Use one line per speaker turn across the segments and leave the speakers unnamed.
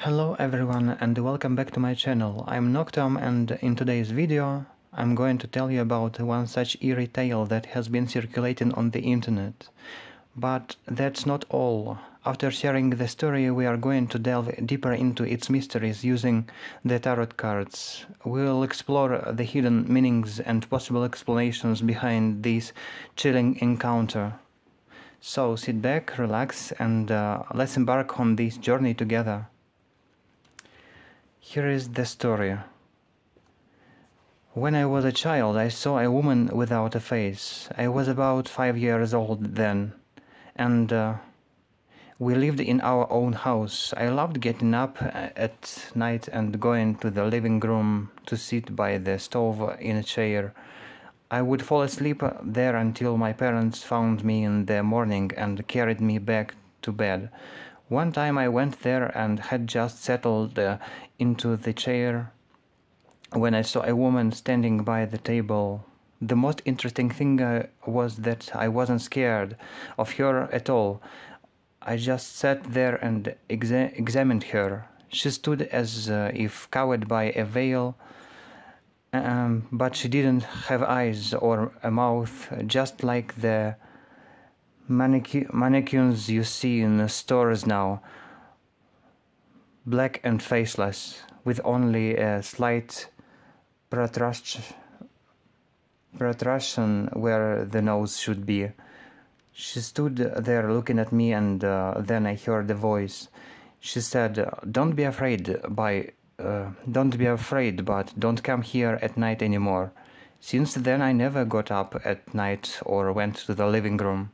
Hello everyone and welcome back to my channel. I'm Noctom and in today's video I'm going to tell you about one such eerie tale that has been circulating on the internet. But that's not all. After sharing the story, we are going to delve deeper into its mysteries using the tarot cards. We'll explore the hidden meanings and possible explanations behind this chilling encounter. So sit back, relax, and let's embark on this journey together. Here is the story. When I was a child, I saw a woman without a face. I was about 5 years old then, and we lived in our own house. I loved getting up at night and going to the living room to sit by the stove in a chair. I would fall asleep there until my parents found me in the morning and carried me back to bed. One time I went there and had just settled into the chair when I saw a woman standing by the table. The most interesting thing was that I wasn't scared of her at all. I just sat there and examined her. She stood as if covered by a veil, but she didn't have eyes or a mouth, just like the mannequins you see in stores now, black and faceless, with only a slight protrusion where the nose should be. She stood there looking at me, and then I heard a voice. She said, don't be afraid, but don't come here at night anymore." Since then I never got up at night or went to the living room.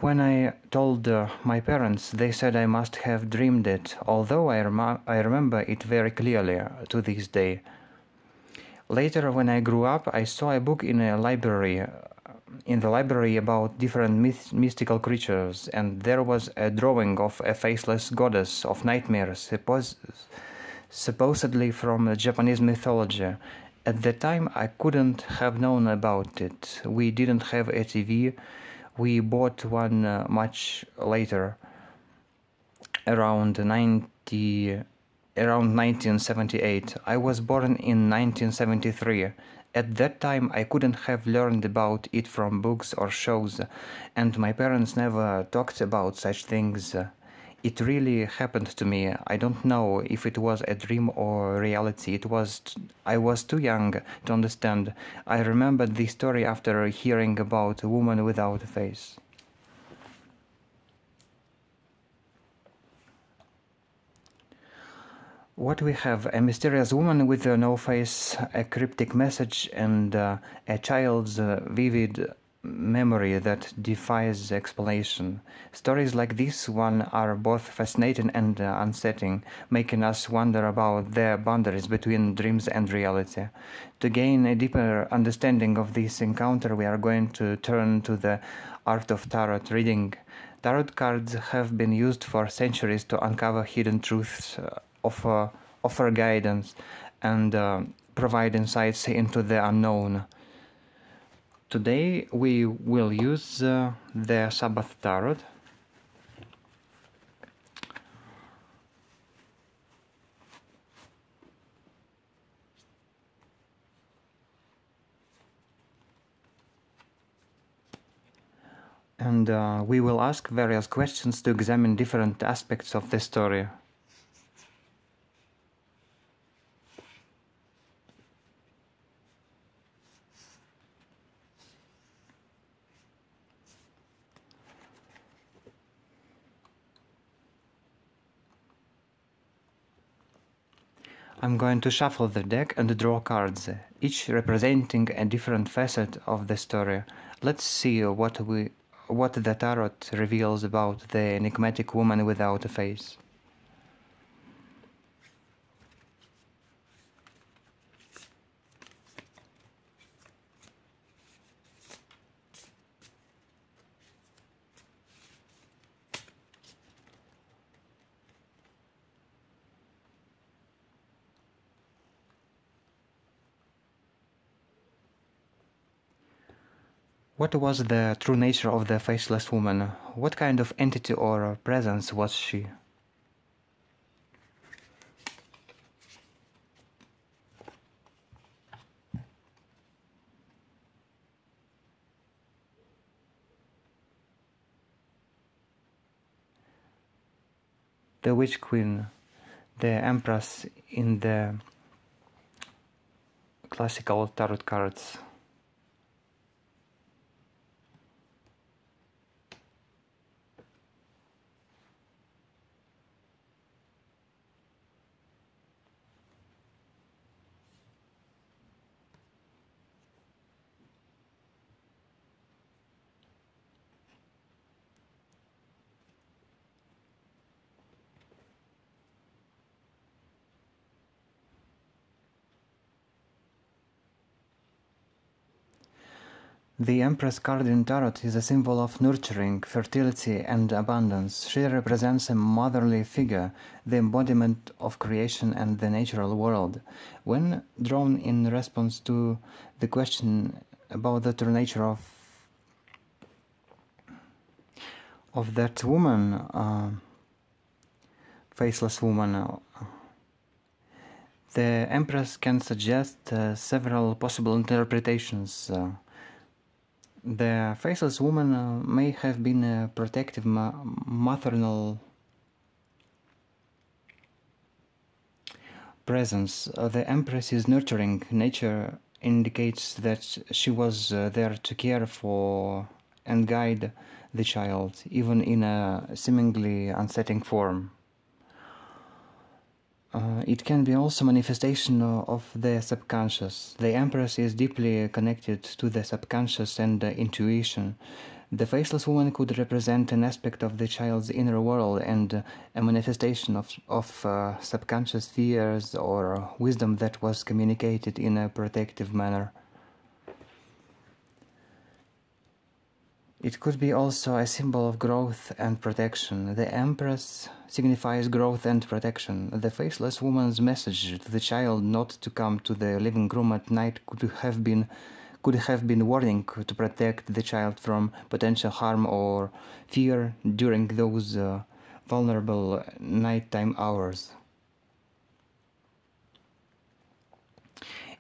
When I told my parents, they said I must have dreamed it, although I remember it very clearly to this day. Later, when I grew up, I saw a book in the library about different mystical creatures, and there was a drawing of a faceless goddess of nightmares, supposedly from Japanese mythology. At the time, I couldn't have known about it. We didn't have a TV. We bought one much later, around 1978. I was born in 1973. At that time, I couldn't have learned about it from books or shows, and my parents never talked about such things. It really happened to me. I don't know if it was a dream or reality. I was too young to understand. I remembered this story after hearing about a woman without a face. What we have: a mysterious woman with no face, a cryptic message, and a child's vivid memory that defies explanation. Stories like this one are both fascinating and unsettling, making us wonder about the boundaries between dreams and reality. To gain a deeper understanding of this encounter, we are going to turn to the art of tarot reading. Tarot cards have been used for centuries to uncover hidden truths, offer guidance, and provide insights into the unknown. Today we will use the Sabbath Tarot. And we will ask various questions to examine different aspects of the story. I'm going to shuffle the deck and draw cards, each representing a different facet of the story. Let's see what the tarot reveals about the enigmatic woman without a face. What was the true nature of the faceless woman? What kind of entity or presence was she? the Witch Queen, the Empress in the classical tarot cards. The Empress card in Tarot is a symbol of nurturing, fertility, and abundance. She represents a motherly figure, the embodiment of creation and the natural world. When drawn in response to the question about the true nature of that woman, faceless woman, the Empress can suggest several possible interpretations. The faceless woman may have been a protective maternal presence. The Empress's nurturing nature indicates that she was there to care for and guide the child, even in a seemingly unsettling form. It can be also manifestation of the subconscious. The Empress is deeply connected to the subconscious and intuition. The faceless woman could represent an aspect of the child's inner world and a manifestation of subconscious fears or wisdom that was communicated in a protective manner. It could be also a symbol of growth and protection. The Empress signifies growth and protection. The faceless woman's message to the child not to come to the living room at night could have been warning to protect the child from potential harm or fear during those vulnerable nighttime hours.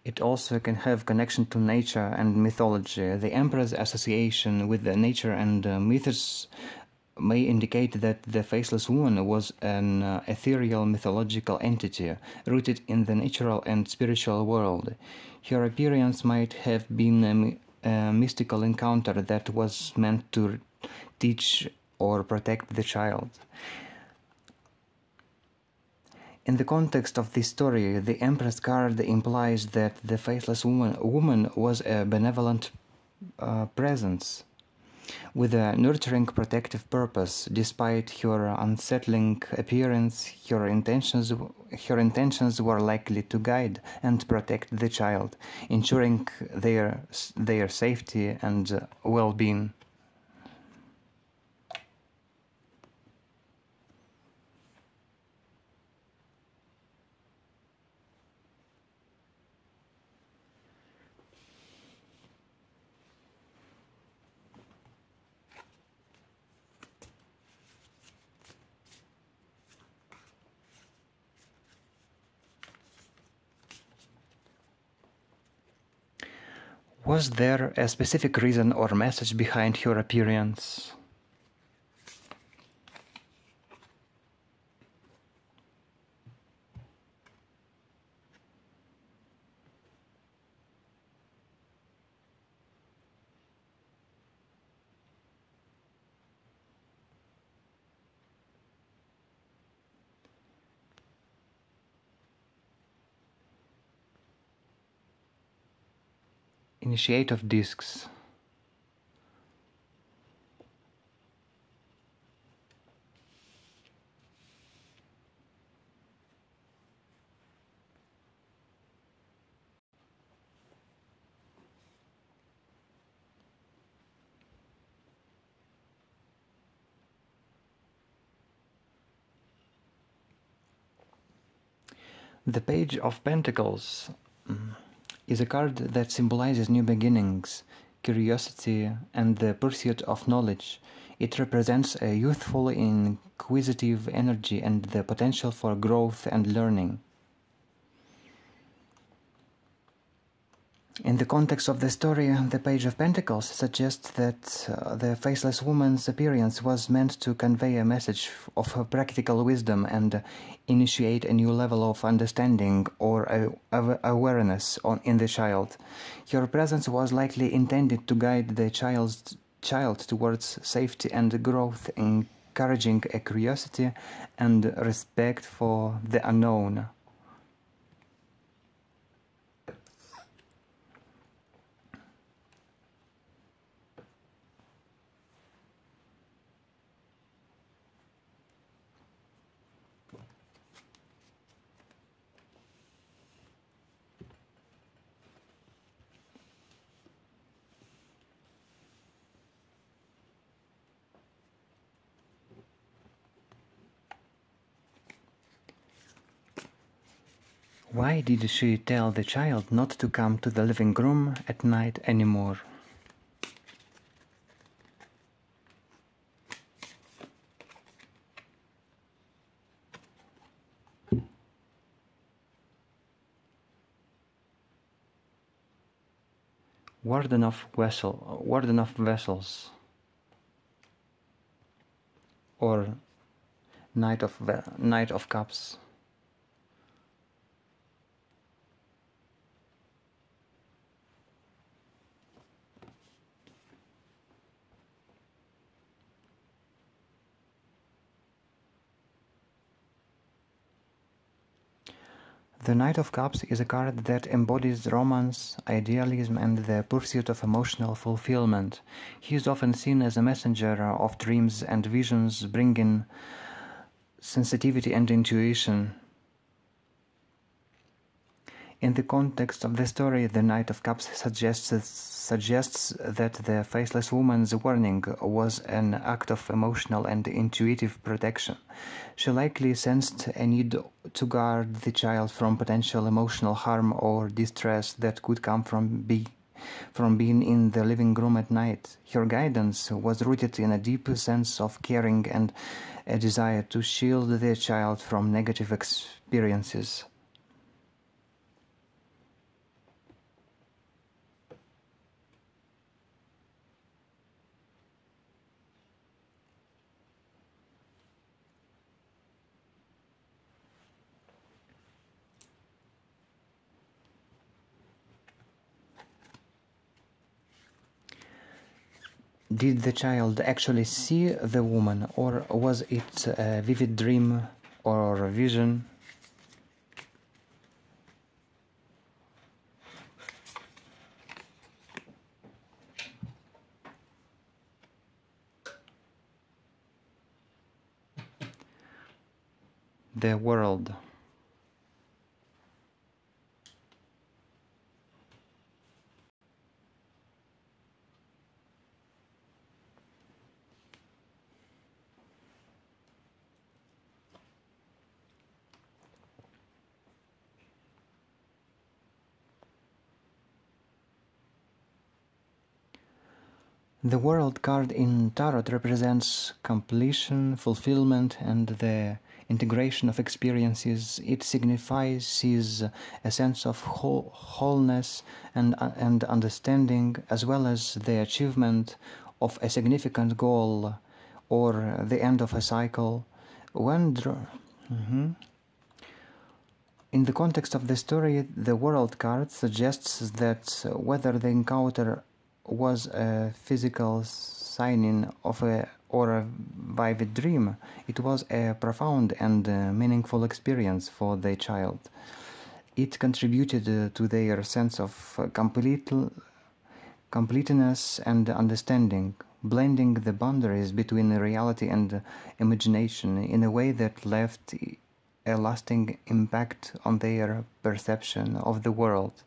It also can have connection to nature and mythology. The Emperor's association with the nature and myths may indicate that the faceless woman was an ethereal mythological entity rooted in the natural and spiritual world. Her appearance might have been a mystical encounter that was meant to teach or protect the child. In the context of this story, the Empress card implies that the faceless woman was a benevolent presence with a nurturing protective purpose. Despite her unsettling appearance, her intentions were likely to guide and protect the child, ensuring their safety and well-being. Was there a specific reason or message behind her appearance? Initiate of discs. The Page of Pentacles is a card that symbolizes new beginnings, curiosity, and the pursuit of knowledge. It represents a youthful, inquisitive energy and the potential for growth and learning. In the context of the story, the Page of Pentacles suggests that the faceless woman's appearance was meant to convey a message of her practical wisdom and initiate a new level of understanding or awareness in the child. Her presence was likely intended to guide the child towards safety and growth, encouraging a curiosity and respect for the unknown. Why did she tell the child not to come to the living room at night anymore? Warden of Vessels, or Knight of Cups. The Knight of Cups is a card that embodies romance, idealism, and the pursuit of emotional fulfillment. He is often seen as a messenger of dreams and visions, bringing sensitivity and intuition. In the context of the story, the Knight of Cups suggests that the faceless woman's warning was an act of emotional and intuitive protection. She likely sensed a need to guard the child from potential emotional harm or distress that could come from being in the living room at night. Her guidance was rooted in a deep sense of caring and a desire to shield the child from negative experiences. Did the child actually see the woman, or was it a vivid dream or a vision? The world. The World card in Tarot represents completion, fulfillment, and the integration of experiences. It signifies a sense of wholeness and understanding, as well as the achievement of a significant goal or the end of a cycle. In the context of the story, the World card suggests that whether the encounter was a physical signing of or a vivid dream, it was a profound and meaningful experience for the child. It contributed to their sense of completeness and understanding, blending the boundaries between reality and imagination in a way that left a lasting impact on their perception of the world.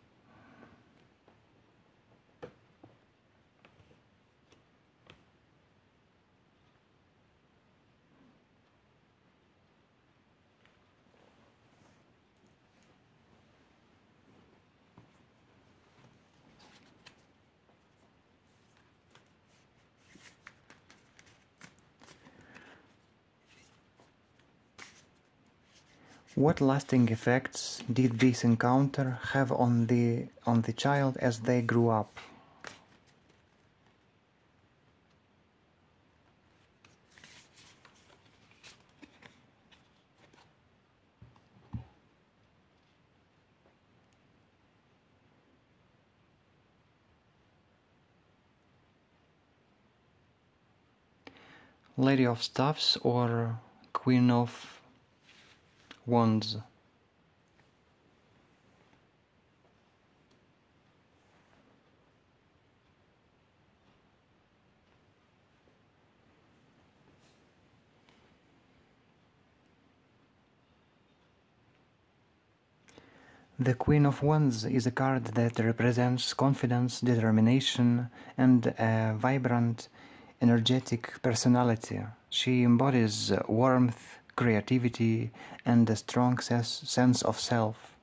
What lasting effects did this encounter have on the child as they grew up? Lady of Staffs or Queen of Wands? The Queen of Wands is a card that represents confidence, determination, and a vibrant, energetic personality. She embodies warmth, creativity, and a strong sense of self.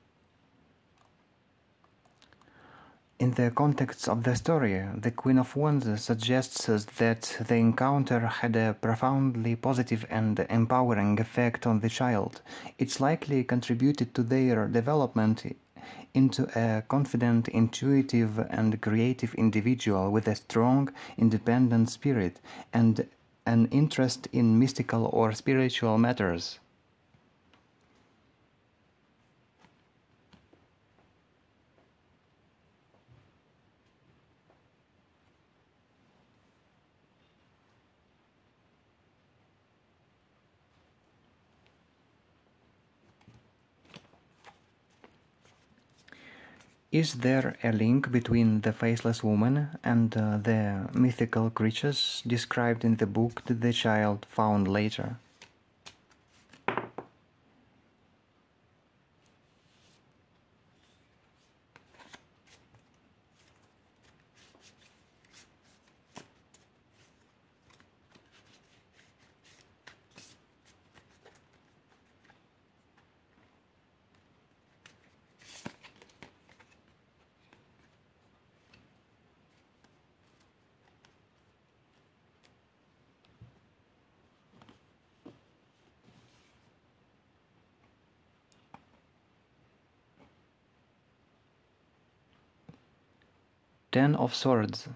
In the context of the story, the Queen of Wands suggests that the encounter had a profoundly positive and empowering effect on the child. It's likely contributed to their development into a confident, intuitive, and creative individual with a strong, independent spirit and an interest in mystical or spiritual matters. Is there a link between the Faceless Woman and the mythical creatures described in the book that the child found later? Ten of Swords.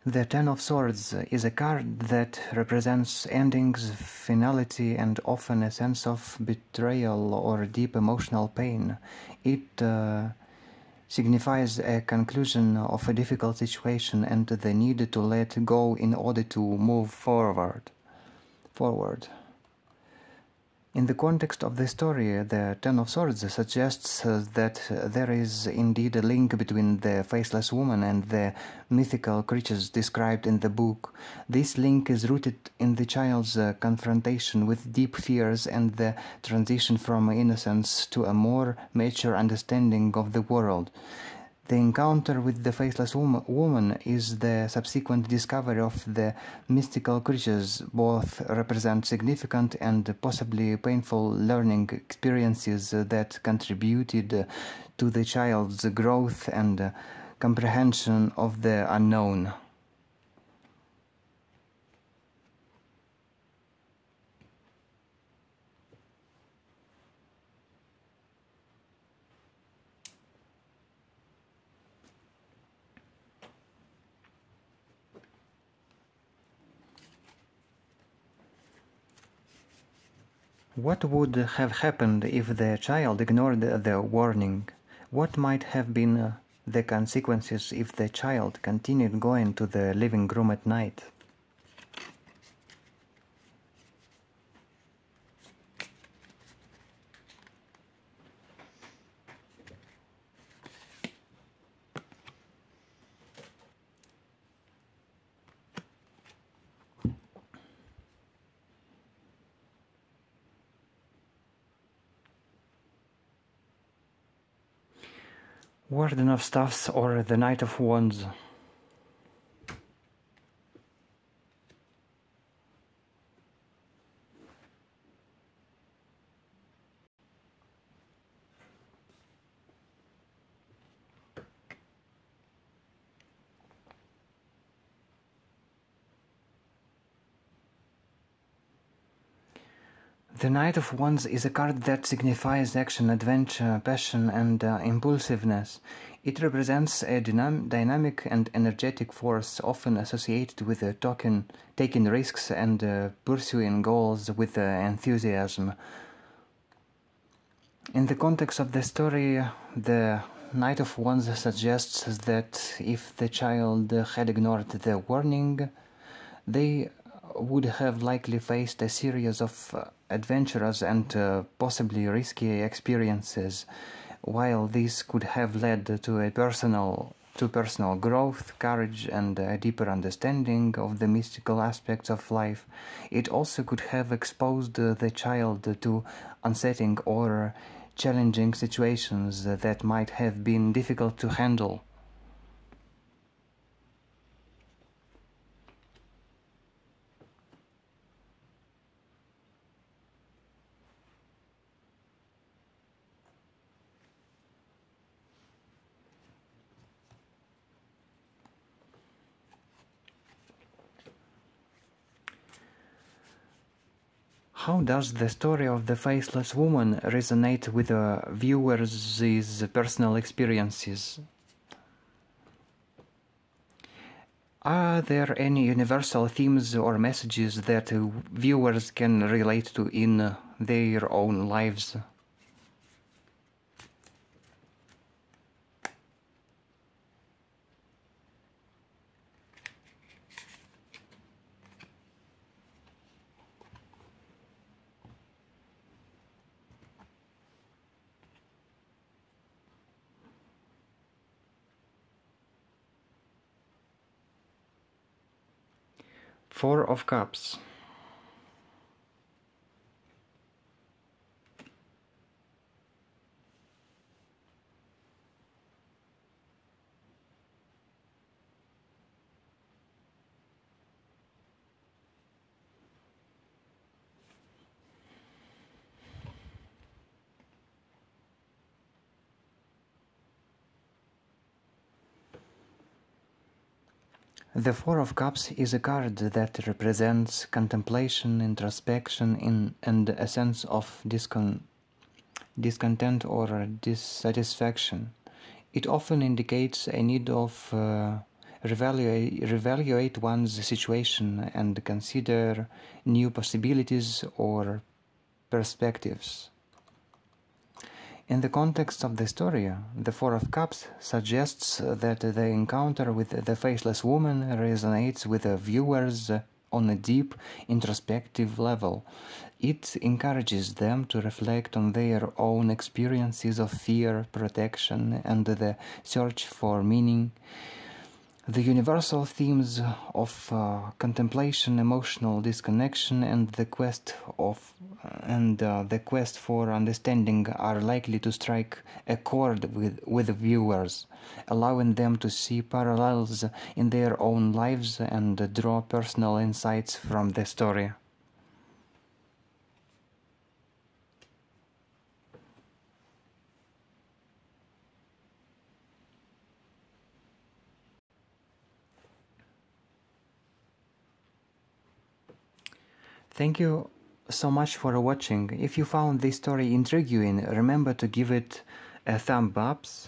The Ten of Swords is a card that represents endings, finality, and often a sense of betrayal or deep emotional pain. It signifies a conclusion of a difficult situation and the need to let go in order to move forward. In the context of the story, the Ten of Swords suggests that there is indeed a link between the Faceless Woman and the mythical creatures described in the book. This link is rooted in the child's confrontation with deep fears and the transition from innocence to a more mature understanding of the world. The encounter with the Faceless woman is the subsequent discovery of the mystical creatures. Both represent significant and possibly painful learning experiences that contributed to the child's growth and comprehension of the unknown. What would have happened if the child ignored the warning? What might have been the consequences if the child continued going to the living room at night? Warden of Staffs or the Knight of Wands. The Knight of Wands is a card that signifies action, adventure, passion, and impulsiveness. It represents a dynamic and energetic force, often associated with taking risks and pursuing goals with enthusiasm. In the context of the story, the Knight of Wands suggests that if the child had ignored the warning, they would have likely faced a series of adventurous and possibly risky experiences. While this could have led to personal growth, courage, and a deeper understanding of the mystical aspects of life, it also could have exposed the child to unsettling or challenging situations that might have been difficult to handle. How does the story of the Faceless woman resonate with the viewers' personal experiences? Are there any universal themes or messages that viewers can relate to in their own lives? Four of Cups. The Four of Cups is a card that represents contemplation, introspection, and a sense of discontent or dissatisfaction. It often indicates a need of reevaluate one's situation and consider new possibilities or perspectives. In the context of the story, the Four of Cups suggests that the encounter with the Faceless woman resonates with the viewers on a deep, introspective level. It encourages them to reflect on their own experiences of fear, protection, and the search for meaning. The universal themes of contemplation, emotional disconnection, and the quest for understanding are likely to strike a chord with viewers, allowing them to see parallels in their own lives and draw personal insights from the story. Thank you so much for watching. If you found this story intriguing, remember to give it a thumbs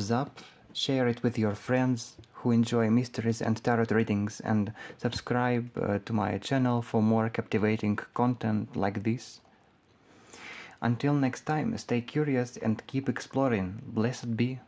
up, share it with your friends who enjoy mysteries and tarot readings, and subscribe to my channel for more captivating content like this. Until next time, stay curious and keep exploring. Blessed be.